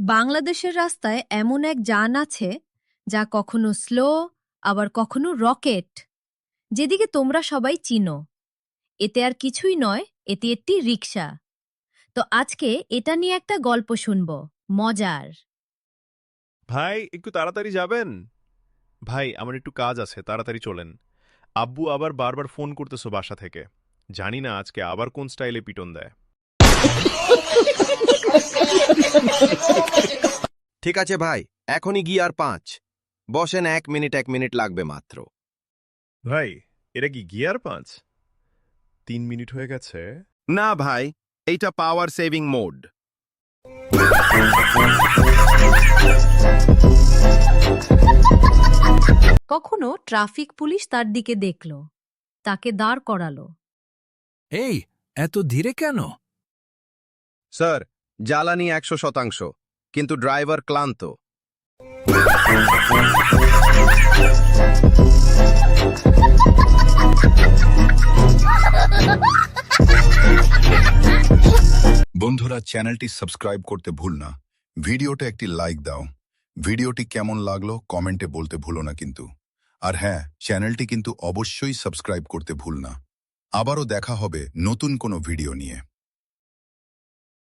বাংলাদেশের রাস্তায় এমন এক যান আছে যা কখনো স্লো আবার কখনো রকেট, যেদিকে তোমরা সবাই চিনো। এতে আর কিছুই নয়, এটি একটি রিকশা। তো আজকে এটা নিয়ে একটা গল্প শুনব, মজার। ভাই একটু তাড়াতাড়ি যাবেন? ভাই আমার একটু কাজ আছে, তাড়াতাড়ি চলেন। আব্বু আবার বারবার ফোন করতেছো বাসা থেকে। জানি না আজকে আবার কোন স্টাইলে পিটন দেয়। ঠিক আছে ভাই, এখনই গিয়ার 5। বসেন, 1 মিনিট লাগবে মাত্র। ভাই এটা কি গিয়ার 5? 3 মিনিট হয়ে গেছে। না ভাই, এইটা পাওয়ার সেভিং মোড। কখনো ট্রাফিক পুলিশ তার দিকে দেখল, তাকে দাঁড় করালো। এই এত ধীরে কেন? স্যার, জ্বালানি 100%, কিন্তু ড্রাইভার ক্লান্ত। বন্ধুরা, চ্যানেলটি সাবস্ক্রাইব করতে ভুল না। ভিডিওটা একটি লাইক দাও। ভিডিওটি কেমন লাগলো কমেন্টে বলতে ভুলো না কিন্তু। আর হ্যাঁ, চ্যানেলটি কিন্তু অবশ্যই সাবস্ক্রাইব করতে ভুল না। আবারও দেখা হবে নতুন কোনো ভিডিও নিয়ে।